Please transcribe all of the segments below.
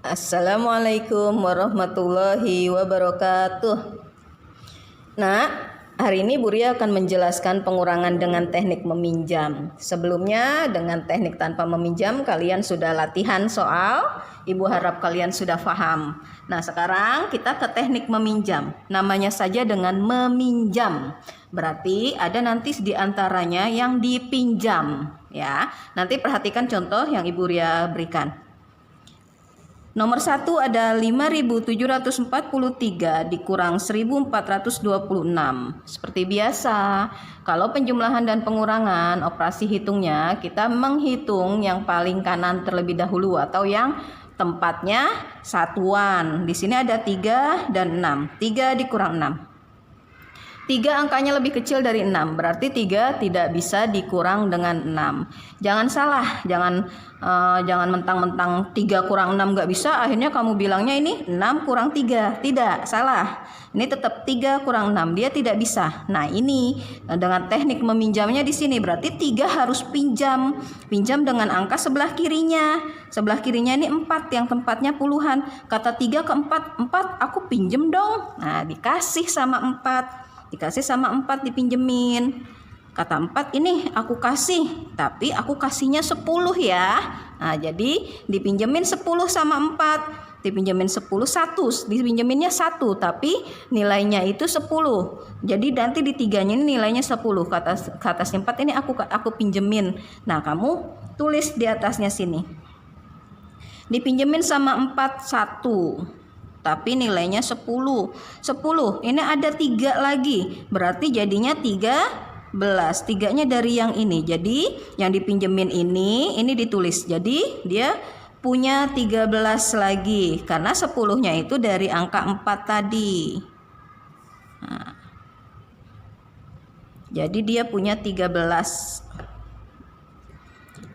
Assalamualaikum warahmatullahi wabarakatuh. Nah, hari ini Bu Ria akan menjelaskan pengurangan dengan teknik meminjam. Sebelumnya dengan teknik tanpa meminjam kalian sudah latihan soal. Ibu harap kalian sudah paham. Nah, sekarang kita ke teknik meminjam. Namanya saja dengan meminjam. Berarti ada nanti di antaranya yang dipinjam, ya. Nanti perhatikan contoh yang Ibu Ria berikan. Nomor 1 ada 5.743 dikurang 1.426. Seperti biasa, kalau penjumlahan dan pengurangan, operasi hitungnya kita menghitung yang paling kanan terlebih dahulu atau yang tempatnya satuan. Di sini ada 3 dan 6. 3 dikurang 6. 3 angkanya lebih kecil dari 6, berarti 3 tidak bisa dikurang dengan 6. Jangan salah, jangan mentang-mentang 3 kurang 6 nggak bisa, akhirnya kamu bilangnya ini 6 kurang 3. Tidak, salah. Ini tetap 3 kurang 6, dia tidak bisa. Nah, ini dengan teknik meminjamnya di sini berarti 3 harus pinjam dengan angka sebelah kirinya. Sebelah kirinya ini 4 yang tempatnya puluhan. Kata 3 ke 4, 4 aku pinjem dong. Nah, dikasih sama 4. Dikasih sama 4 dipinjemin. Kata 4 ini aku kasih, tapi aku kasihnya 10 ya. Nah, jadi dipinjemin 10 sama 4. Dipinjemin 10 1, dipinjeminnya 1 tapi nilainya itu 10. Jadi nanti di tiganya ini nilainya 10. Kata si 4 ini aku pinjemin. Nah, kamu tulis di atasnya sini. Dipinjemin sama 4 1. Tapi nilainya 10. 10. Ini ada 3 lagi. Berarti jadinya 13. 3-nya dari yang ini. Jadi yang dipinjemin ini ditulis. Jadi dia punya 13 lagi. Karena 10-nya itu dari angka 4 tadi. Nah, jadi dia punya 13.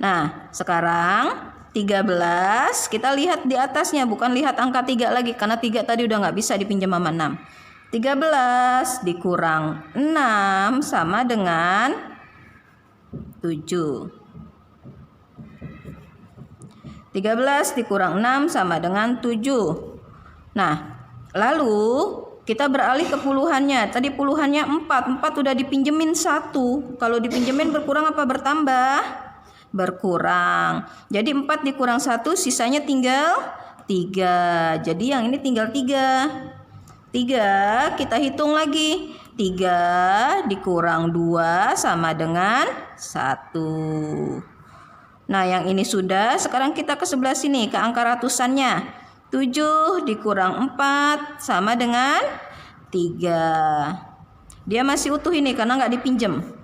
Nah, sekarang 13, kita lihat di atasnya, bukan lihat angka 3 lagi karena 3 tadi udah nggak bisa dipinjam sama 6. 13 dikurang 6 sama dengan 7. 13 dikurang 6 sama dengan 7. Nah, lalu kita beralih ke puluhannya. Tadi puluhannya 4 udah dipinjemin 1. Kalau dipinjemin berkurang apa bertambah? Berkurang. Jadi 4 dikurang 1 sisanya tinggal 3. Jadi yang ini tinggal 3. 3 kita hitung lagi. 3 dikurang 2 sama dengan 1. Nah, yang ini sudah. Sekarang kita ke sebelah sini, ke angka ratusannya. 7 dikurang 4 sama dengan 3. Dia masih utuh ini karena nggak dipinjam.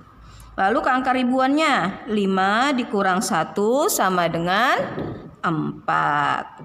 Lalu ke angka ribuannya, 5 dikurang 1 sama dengan 4.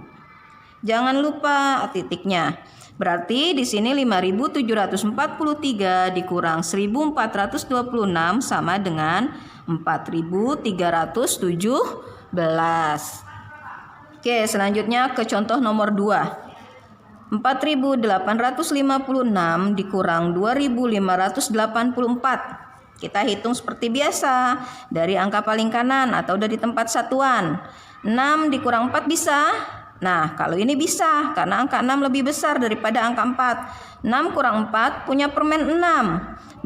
Jangan lupa titiknya. Berarti di sini 5.743 dikurang 1.426 sama dengan 4.317. Oke, selanjutnya ke contoh nomor 2. 4.856 dikurang 2.584. Kita hitung seperti biasa, dari angka paling kanan atau dari tempat satuan. 6 dikurang 4 bisa? Nah, kalau ini bisa, karena angka 6 lebih besar daripada angka 4. 6 kurang 4 punya permen 6.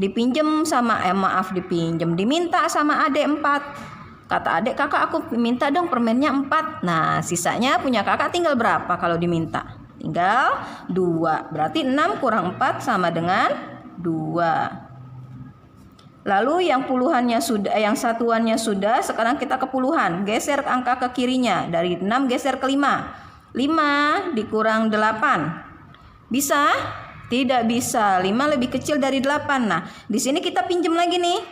Diminta sama adik 4. Kata adik, kakak aku minta dong permennya 4. Nah, sisanya punya kakak tinggal berapa kalau diminta? Tinggal 2. Berarti 6 kurang 4 sama dengan 2. Lalu yang puluhannya sudah, yang satuannya sudah, sekarang kita ke puluhan. Geser angka ke kirinya, dari 6 geser ke 5. 5 dikurang 8. Bisa? Tidak bisa. 5 lebih kecil dari 8. Nah, di sini kita pinjam lagi nih.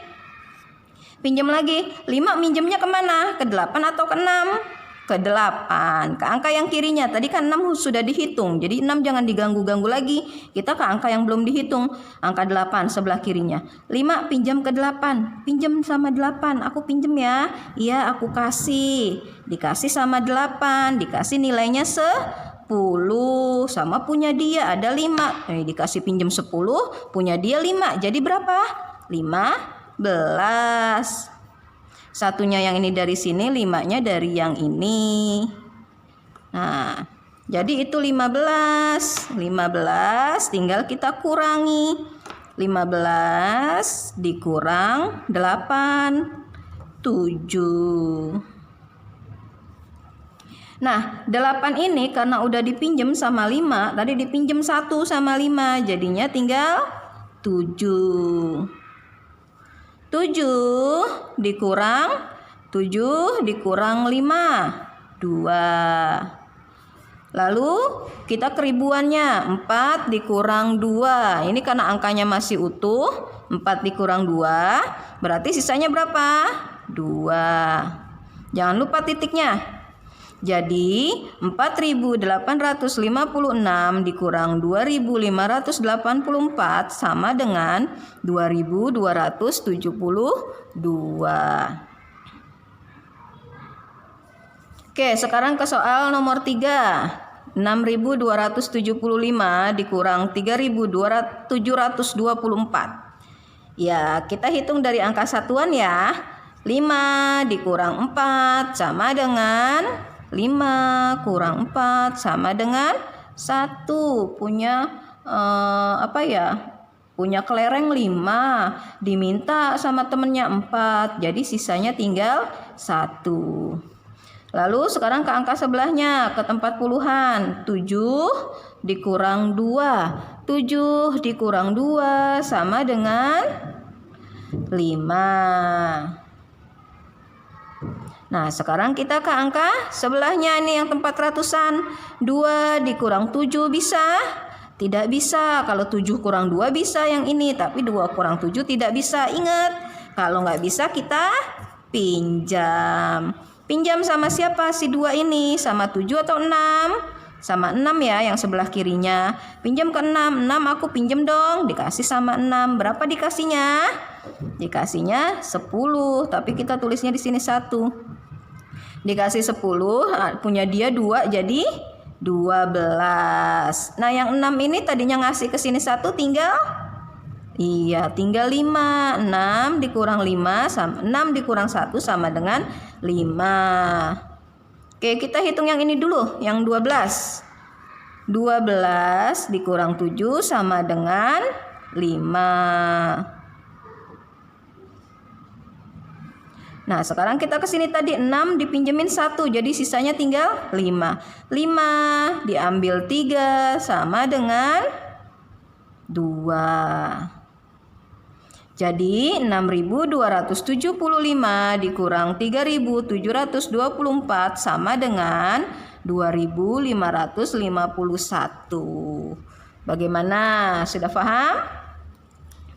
Pinjam lagi. 5 minjemnya kemana? Ke 8 atau ke 6? Ke 8. Ke angka yang kirinya. Tadi kan 6 sudah dihitung. Jadi 6 jangan diganggu-ganggu lagi. Kita ke angka yang belum dihitung. Angka 8 sebelah kirinya. 5 pinjam ke 8. Pinjam sama 8. Aku pinjam ya. Iya, aku kasih. Dikasih sama 8. Dikasih nilainya 10. Sama punya dia ada 5. Dikasih pinjam 10. Punya dia 5. Jadi berapa? 15. Satunya yang ini dari sini, 5-nya dari yang ini. Nah, Jadi itu 15. 15 tinggal kita kurangi. 15 dikurang 8, 7. Nah, 8 ini karena udah dipinjem sama 5, tadi dipinjem 1 sama 5, jadinya tinggal 7. 7 dikurang 5, 2. Lalu kita keribuannya 4 dikurang 2. Ini karena angkanya masih utuh, 4 dikurang 2, berarti sisanya berapa? 2. Jangan lupa titiknya. Jadi 4.856 dikurang 2.584 sama dengan 2.272. Oke, sekarang ke soal nomor 3. 6.275 dikurang 3.724. Ya, kita hitung dari angka satuan ya. 5 dikurang 4 sama dengan 5 kurang 4 sama dengan 1. Punya punya kelereng 5, diminta sama temennya 4. Jadi sisanya tinggal 1. Lalu sekarang ke angka sebelahnya, ke tempat puluhan. 7 dikurang 2. 7 dikurang 2 sama dengan 5. Nah, sekarang kita ke angka sebelahnya ini yang tempat ratusan. 2 dikurang 7 bisa? Tidak bisa. Kalau 7 kurang 2 bisa yang ini, tapi 2 kurang 7 tidak bisa. Ingat, kalau nggak bisa kita pinjam. Pinjam sama siapa si 2 ini? Sama 7 atau 6? Sama 6 ya yang sebelah kirinya. Pinjam ke 6. 6 aku pinjam dong. Dikasih sama 6. Berapa dikasihnya? Dikasihnya 10. Tapi kita tulisnya di sini 1. Dikasih 10. Punya dia 2 jadi 12. Nah yang 6 ini tadinya ngasih ke sini 1 tinggal? Iya, tinggal 5. 6 dikurang 5 sama 6 dikurang 1 sama dengan 5. Oke, kita hitung yang ini dulu, yang 12. 12 dikurang 7 sama dengan 5. Nah, sekarang kita ke sini tadi 6 dipinjemin 1, jadi sisanya tinggal 5. 5 diambil 3 sama dengan 2. Jadi 6.275 dikurang 3.724 sama dengan 2.551. Bagaimana? Sudah paham?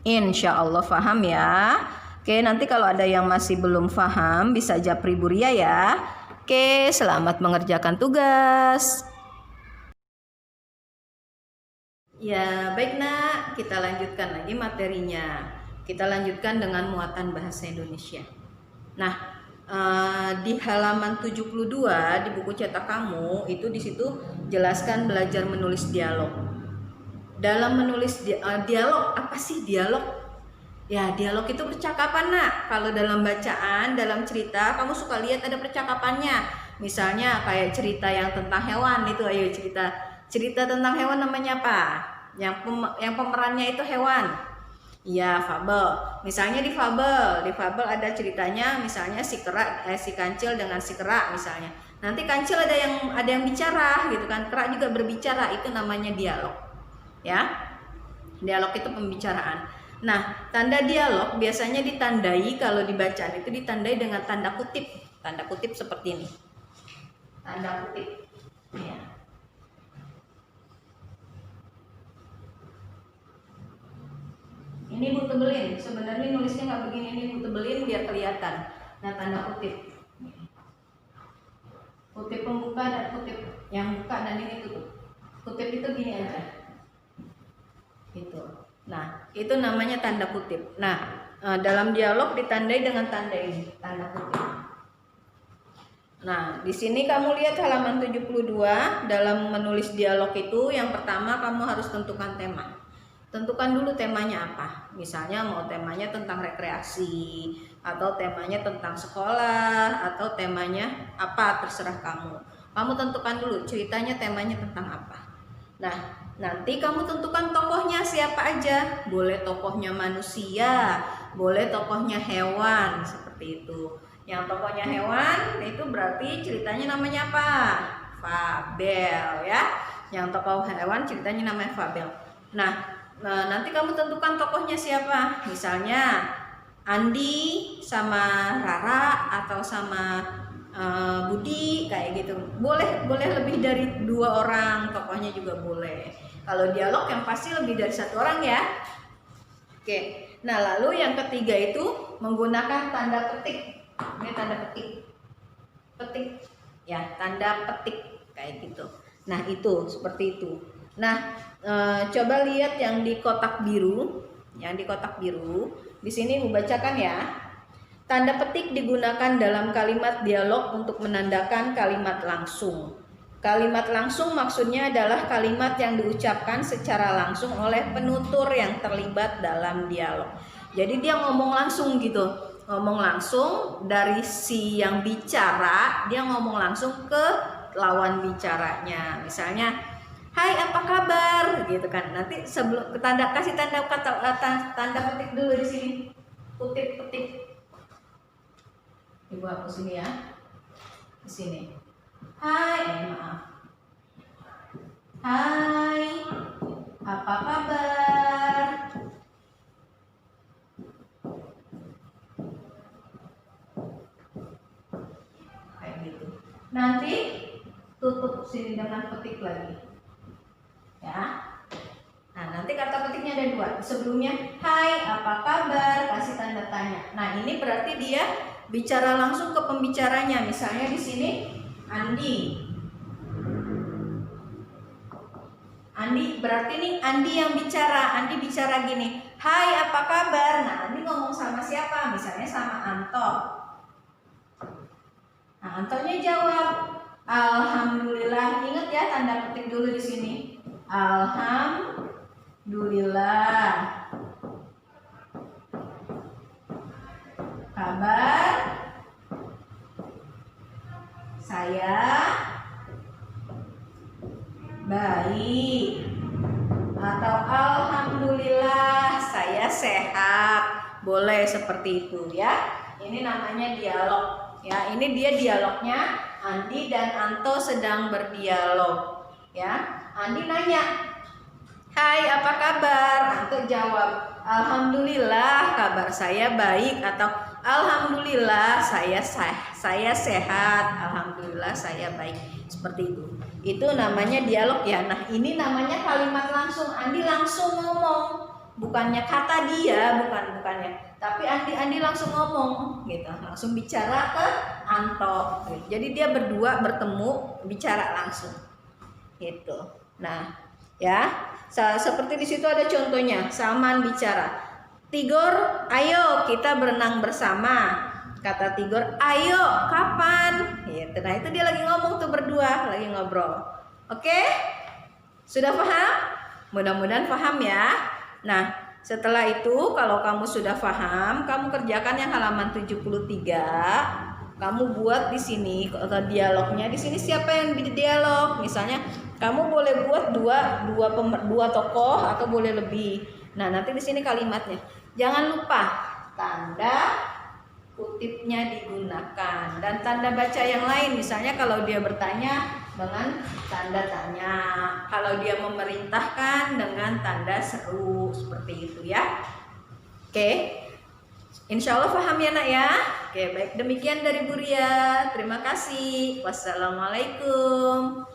Insya Allah paham ya. Oke, nanti kalau ada yang masih belum paham bisa japri Bu Ria ya. Oke, selamat mengerjakan tugas. Ya, baik Nak, kita lanjutkan lagi materinya. Kita lanjutkan dengan muatan bahasa Indonesia. Nah, di halaman 72 di buku cetak kamu itu di situ jelaskan belajar menulis dialog. Dalam menulis dialog, apa sih dialog? Ya, dialog itu percakapan Nak. Kalau dalam bacaan, dalam cerita kamu suka lihat ada percakapannya. Misalnya kayak cerita yang tentang hewan itu, ayo cerita tentang hewan namanya apa? Yang pemerannya itu hewan. Iya, fabel. Misalnya di fabel ada ceritanya, misalnya si kancil dengan si kera misalnya. Nanti kancil ada yang bicara gitu kan, kera juga berbicara, itu namanya dialog. Ya. Dialog itu pembicaraan. Nah, tanda dialog biasanya ditandai kalau di bacaan itu ditandai dengan tanda kutip. Tanda kutip seperti ini. Tanda kutip. Ya. Ini Bu tebelin, sebenarnya nulisnya nggak begini, ini Bu tebelin biar kelihatan. Nah, tanda kutip. Kutip pembuka dan kutip yang buka dan ini tutup. Kutip itu gini aja. Gitu. Nah, itu namanya tanda kutip. Nah, dalam dialog ditandai dengan tanda ini, tanda kutip. Nah, di sini kamu lihat halaman 72, dalam menulis dialog itu yang pertama kamu harus tentukan tema. Tentukan dulu temanya apa. Misalnya mau temanya tentang rekreasi atau temanya tentang sekolah, atau temanya apa, terserah kamu. Kamu tentukan dulu ceritanya temanya tentang apa. Nah, nanti kamu tentukan tokohnya siapa aja. Boleh tokohnya manusia, boleh tokohnya hewan, seperti itu. Yang tokohnya hewan itu berarti ceritanya namanya apa? Fabel ya. Yang tokoh hewan ceritanya namanya fabel. Nah, nanti kamu tentukan tokohnya siapa. Misalnya Andi sama Rara atau sama Budi kayak gitu. Boleh lebih dari 2 orang tokohnya juga boleh. Kalau dialog yang pasti lebih dari 1 orang ya. Oke. Nah, lalu yang ketiga itu menggunakan tanda petik. Ini tanda petik. Petik ya, tanda petik kayak gitu. Nah, itu seperti itu. Nah, coba lihat yang di kotak biru. Yang di kotak biru. Di sini membacakan ya. Tanda petik digunakan dalam kalimat dialog untuk menandakan kalimat langsung. Kalimat langsung maksudnya adalah kalimat yang diucapkan secara langsung oleh penutur yang terlibat dalam dialog. Jadi dia ngomong langsung gitu. Ngomong langsung dari si yang bicara, dia ngomong langsung ke lawan bicaranya. Misalnya, "Hai, apa kabar?" gitu kan. Nanti sebelum kasih tanda petik dulu di sini. Kutip petik. Ibu hapus ini ya. Di sini. Hai, maaf. Hai, apa kabar? Kayak gitu. Nanti tutup sini dengan petik lagi. Ya. Nah, nanti kata petiknya ada 2. Sebelumnya, hai, apa kabar? Kasih tanda tanya. Nah, ini berarti dia bicara langsung ke pembicaranya. Misalnya di sini Andi. Andi berarti nih Andi yang bicara. Andi bicara gini, "Hai, apa kabar?" Nah, Andi ngomong sama siapa? Misalnya sama Anto. Nah, Antonya jawab, "Alhamdulillah." Ingat ya tanda petik dulu di sini. Alhamdulillah. Kabar saya baik, atau alhamdulillah saya sehat. Boleh seperti itu ya. Ini namanya dialog ya. Ini dia dialognya. Andi dan Anto sedang berdialog ya. Andi nanya, "Hai, apa kabar?" Anto jawab, "Alhamdulillah, kabar saya baik," atau "Alhamdulillah saya sehat, alhamdulillah saya baik." Seperti itu. Itu namanya dialog ya. Nah, ini namanya kalimat langsung. Andi langsung ngomong, bukannya kata dia, bukannya. Tapi Andi langsung ngomong gitu. Langsung bicara ke Anto. Jadi dia berdua bertemu bicara langsung. Gitu. Nah, ya. Seperti di situ ada contohnya. Salman bicara, "Tigor, ayo kita berenang bersama." Kata Tigor, "Ayo, kapan?" Gitu. Nah, itu dia lagi ngomong tuh berdua, lagi ngobrol. Oke? Sudah paham? Mudah-mudahan paham ya. Nah, setelah itu kalau kamu sudah paham, kamu kerjakan yang halaman 73. Kamu buat di sini dialognya. Di sini siapa yang dialog? Misalnya kamu boleh buat dua tokoh atau boleh lebih. Nah, nanti di sini kalimatnya. Jangan lupa tanda kutipnya digunakan dan tanda baca yang lain. Misalnya kalau dia bertanya dengan tanda tanya, kalau dia memerintahkan dengan tanda seru, seperti itu ya. Oke, insya Allah paham ya nak ya. Oke, baik, demikian dari Bu Ria. Terima kasih. Wassalamualaikum.